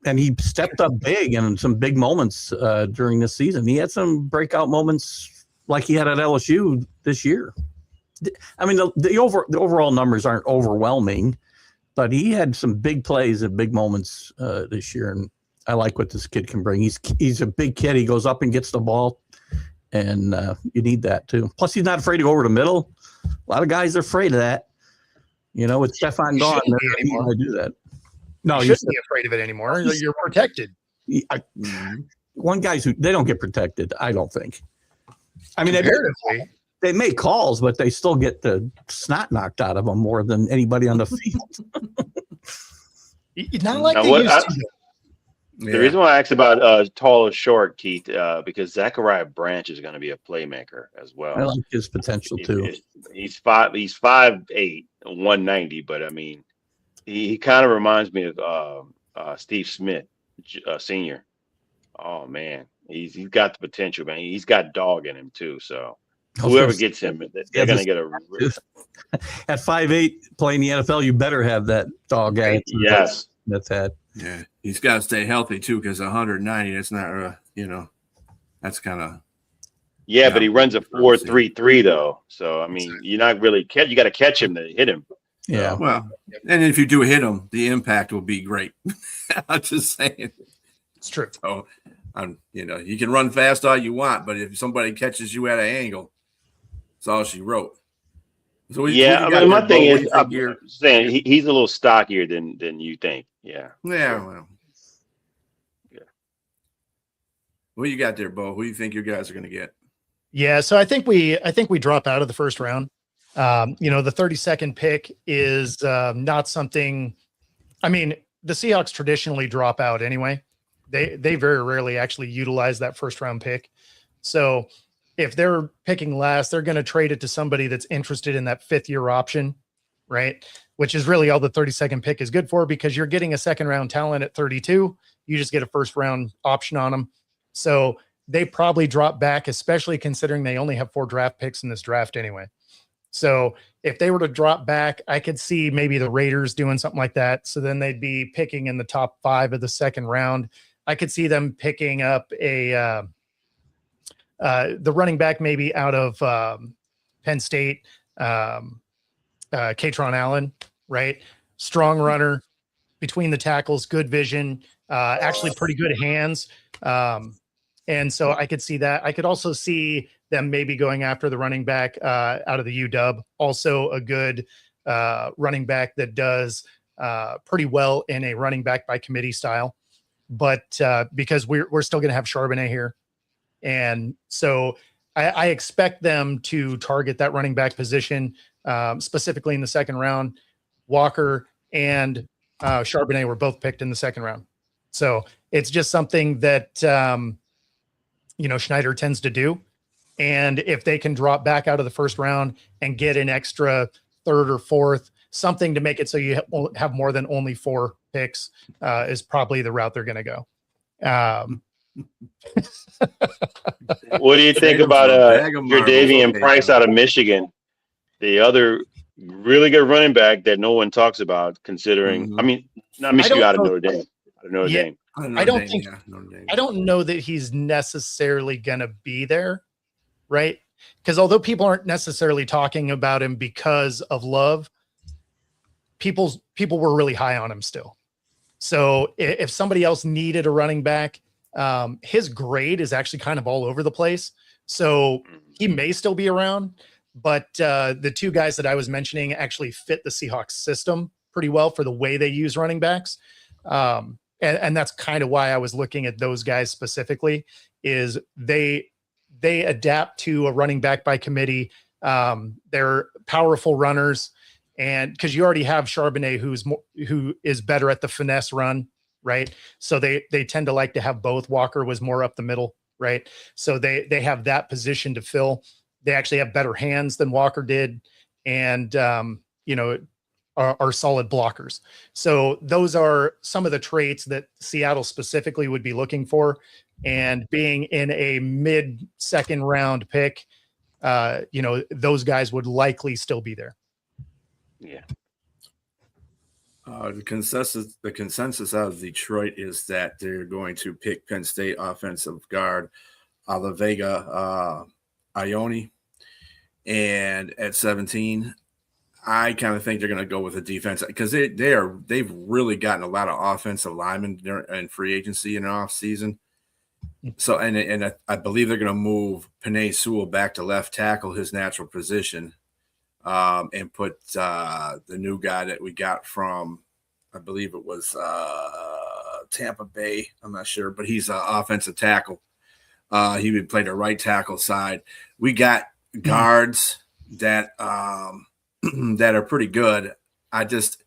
he stepped up big in some big moments during this season. He had some breakout moments like he had at LSU this year. I mean, the overall numbers aren't overwhelming, but he had some big plays and big moments this year. And I like what this kid can bring. He's a big kid. He goes up and gets the ball, and you need that too. Plus, he's not afraid to go over the middle. A lot of guys are afraid of that. With Stephon gone, they do that. No, you shouldn't be afraid of it anymore. You're protected. One guy's they don't get protected. I don't think. I mean, they make calls, but they still get the snot knocked out of them more than anybody on the field. Not like they used to. The reason why I asked about tall or short, Keith, because Zachariah Branch is going to be a playmaker as well. I like his potential too. He's 5'8", 190, but I mean, he kind of reminds me of Steve Smith, Senior. Oh man, he's got the potential, man. He's got dog in him too. So whoever gets him, they're going to get a. At 5'8", playing the NFL, you better have that dog attitude. Yes, that's that. Yeah, he's got to stay healthy too, because 190. That's not, that's kind of. Yeah, but he runs a 4.33 though. So I mean, you're not really you got to catch him to hit him. Yeah. Well, and if you do hit him, the impact will be great. I'm just saying. It's true. So, you can run fast all you want, but if somebody catches you at an angle, that's all she wrote. So my thing is, I'm saying he's a little stockier than you think. Yeah. Yeah. Well. Yeah. What you got there, Bo? Who do you think your guys are going to get? Yeah. So I think we drop out of the first round. The 32nd pick is not something. I mean, the Seahawks traditionally drop out anyway. They very rarely actually utilize that first round pick. So if they're picking last, they're going to trade it to somebody that's interested in that 5th-year option, right? Which is really all the 32nd pick is good for, because you're getting a second-round talent at 32. You just get a first-round option on them. So they probably drop back, especially considering they only have 4 draft picks in this draft anyway. So if they were to drop back, I could see maybe the Raiders doing something like that. So then they'd be picking in the top 5 of the second round. I could see them picking up the running back maybe out of Penn State, Katron Allen, right? Strong runner between the tackles, good vision, actually pretty good hands. And so I could see that. I could also see them maybe going after the running back out of the UW, also a good running back that does pretty well in a running back by committee style. But because we're still going to have Charbonnet here. And so I expect them to target that running back position, specifically in the second round. Walker and Charbonnet were both picked in the second round. So it's just something that, Schneider tends to do. And if they can drop back out of the first round and get an extra third or fourth, something to make it so you have more than only 4 picks, is probably the route they're going to go. What do you think about Davian Price out of Michigan? The other really good running back that no one talks about, considering, I mean, not Michigan, out of Notre Dame. I don't know that he's necessarily going to be there, right? Because although people aren't necessarily talking about him because of Love, people were really high on him still. So if somebody else needed a running back, his grade is actually kind of all over the place. So he may still be around, but the 2 guys that I was mentioning actually fit the Seahawks system pretty well for the way they use running backs. And that's kind of why I was looking at those guys specifically, is they adapt to a running back by committee. They're powerful runners. And because you already have Charbonnet, who is better at the finesse run, right? So they tend to like to have both. Walker was more up the middle, right? So they have that position to fill. They actually have better hands than Walker did, and are solid blockers. So those are some of the traits that Seattle specifically would be looking for. And being in a mid-second round pick, those guys would likely still be there. Yeah. The consensus out of Detroit is that they're going to pick Penn State offensive guard Vega Ione, and at 17, I kind of think they're going to go with a defense, because they've really gotten a lot of offensive linemen in free agency in the offseason. So and I believe they're going to move Penei Sewell back to left tackle, his natural position, and put the new guy that we got from, I believe it was Tampa Bay. I'm not sure, but he's an offensive tackle. He would play the right tackle side. We got guards that that are pretty good. I just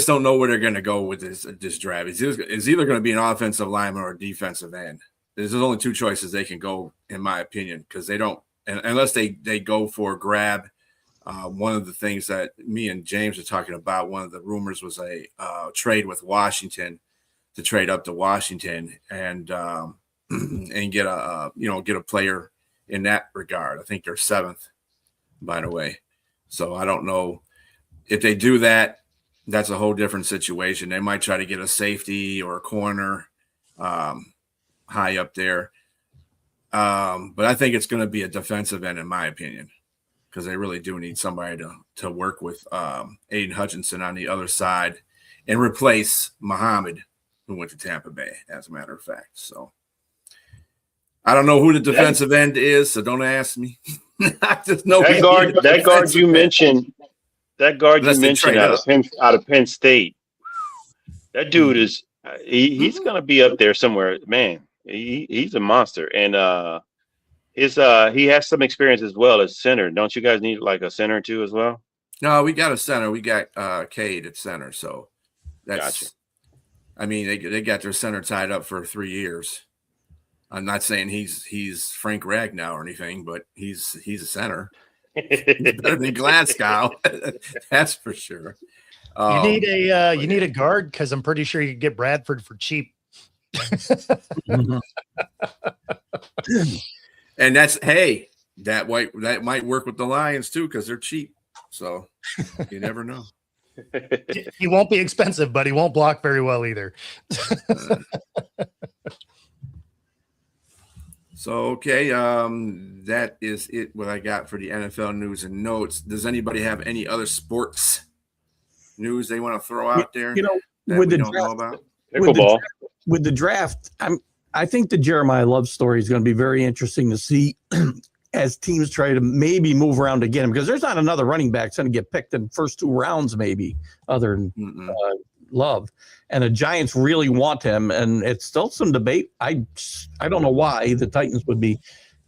don't know where they're going to go with this draft. It's either going to be an offensive lineman or a defensive end. There's only 2 choices they can go, in my opinion, because they don't, unless they go for a grab. One of the things that me and James are talking about, one of the rumors was a trade with Washington, to trade up to Washington and get a player in that regard. I think they're 7th, by the way. So I don't know if they do that. That's a whole different situation. They might try to get a safety or a corner high up there. But I think it's going to be a defensive end, in my opinion, because they really do need somebody to work with Aiden Hutchinson on the other side and replace Muhammad, who went to Tampa Bay, as a matter of fact. So I don't know who the defensive end is, so don't ask me. I just know that guard you mentioned. That guard you mentioned out of Penn State. That dude is he's going to be up there somewhere, man. He's a monster, and he has some experience as well as center. Don't you guys need like a center too as well? No, we got a center. We got Cade at center, so that's. Gotcha. I mean, they got their center tied up for 3 years. I'm not saying he's Frank Ragnow or anything, but he's a center. He's better than Glasgow, that's for sure. You need a guard, because I'm pretty sure you could get Bradford for cheap. And that might work with the Lions too, because they're cheap. So you never know. He won't be expensive, but he won't block very well either. So, okay, that is it, what I got for the NFL news and notes. Does anybody have any other sports news they want to throw out there with the draft, I think the Jeremiah Love story is going to be very interesting to see as teams try to maybe move around to get him, because there's not another running back that's going to get picked in the first 2 rounds, maybe, other than Love, and the Giants really want him. And it's still some debate. I don't know why the Titans would be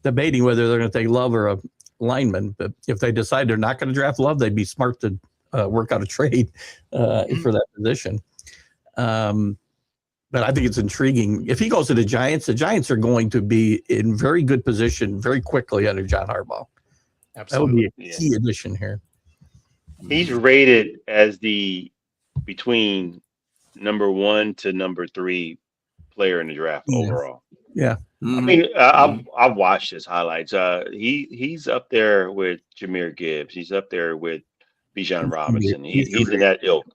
debating whether they're going to take Love or a lineman. But if they decide they're not going to draft Love, they'd be smart to work out a trade for that position. But I think it's intriguing. If he goes to the Giants are going to be in very good position very quickly under John Harbaugh. Absolutely. That would be a key addition here. He's rated as between number 1 to number 3 player in the draft overall. Yeah. I mean, I've watched his highlights. He's up there with Jahmyr Gibbs. He's up there with Bijan Robinson. He's in that ilk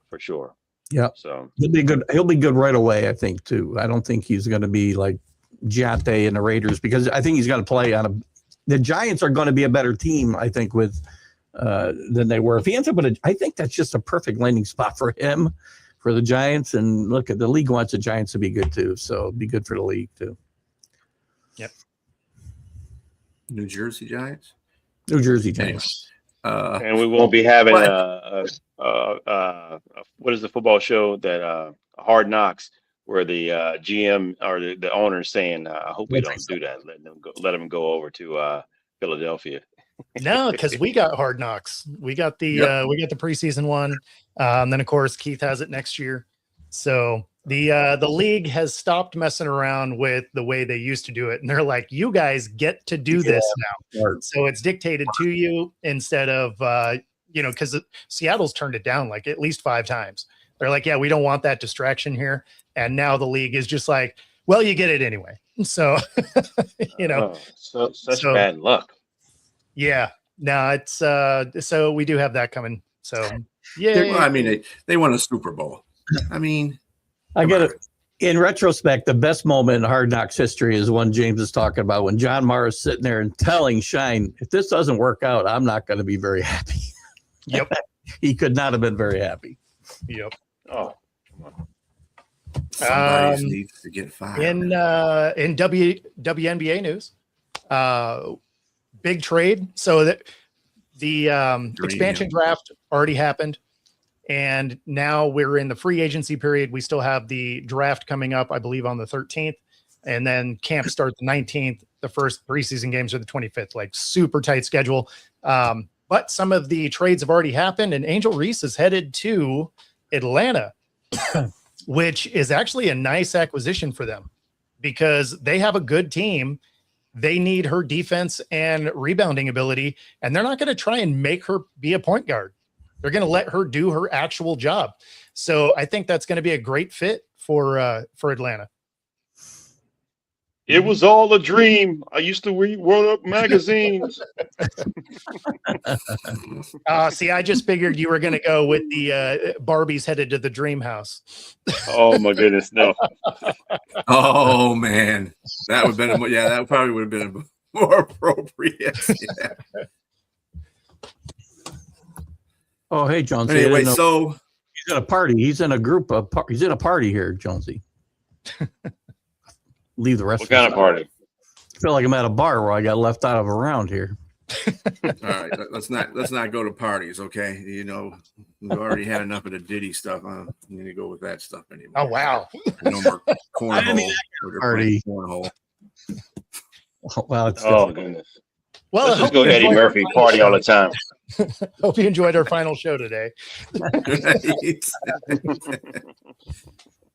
for sure. Yeah. So he'll be good. He'll be good right away, I think, too. I don't think he's going to be like Giante and the Raiders, because I think he's going to play on the Giants are going to be a better team, I think, with than they were. If he ends up with I think that's just a perfect landing spot for him, for the Giants. And look, at the league wants the Giants to be good too, so it'd be good for the league too. Yep. New Jersey Giants. New Jersey Giants. and we won't be having what is the football show that Hard Knocks, where the GM or the owner is saying, I hope we don't do that. Let them go over to Philadelphia. No, because we got Hard Knocks. We got the preseason one. Then of course Keith has it next year. So the league has stopped messing around with the way they used to do it, and they're like, you guys get to do this now. So it's dictated to you instead of because Seattle's turned it down like at least 5 times. They're like, yeah, we don't want that distraction here. And now the league is just like, well, you get it anyway. So such bad luck. Yeah, no, it's so we do have that coming. So yeah, well, I mean, they won a Super Bowl. I mean, I get it. In retrospect, the best moment in Hard Knocks history is one James is talking about, when John Mara is sitting there and telling Shine, if this doesn't work out, I'm not going to be very happy. Yep. He could not have been very happy. Yep. Oh, come on. Somebody needs to get fired. In WNBA news, big trade. So that the expansion draft already happened, and now we're in the free agency period. We still have the draft coming up, I believe, on the 13th, and then camp starts the 19th. The first preseason games are the 25th. Like super tight schedule. But some of the trades have already happened, and Angel Reese is headed to Atlanta, which is actually a nice acquisition for them because they have a good team. They need her defense and rebounding ability, and they're not going to try and make her be a point guard. They're going to let her do her actual job. So I think that's going to be a great fit for Atlanta. It was all a dream. I used to read World Up magazines. See, I just figured you were going to go with the Barbies headed to the dream house. Oh my goodness, no. Oh man, that would have been that probably would have been more appropriate. Yeah. Oh, hey, Jonesy. Anyway, so he's at a party. He's in a group of. He's in a party here, Jonesy. Leave the rest. What kind of party? I feel like I'm at a bar where I got left out of a round here. All right, let's not go to parties, okay? You know, we've already had enough of the Diddy stuff. I'm going to go with that stuff anymore. Oh wow! No more cornhole. Party. Cornhole. Well, it's goodness. Well, let's just go Eddie Murphy party all the time. Hope you enjoyed our final show today.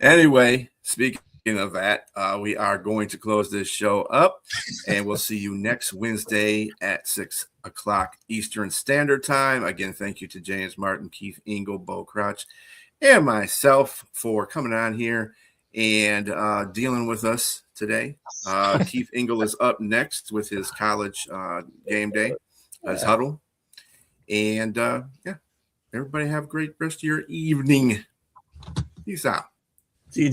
Anyway, speaking of that, we are going to close this show up, and we'll see you next Wednesday at 6:00 Eastern Standard Time. Again, thank you to James Martin, Keith Engel, Bo Crouch, and myself for coming on here and dealing with us today. Keith Engel is up next with his college game day, his huddle. And everybody have a great rest of your evening. Peace out. See you.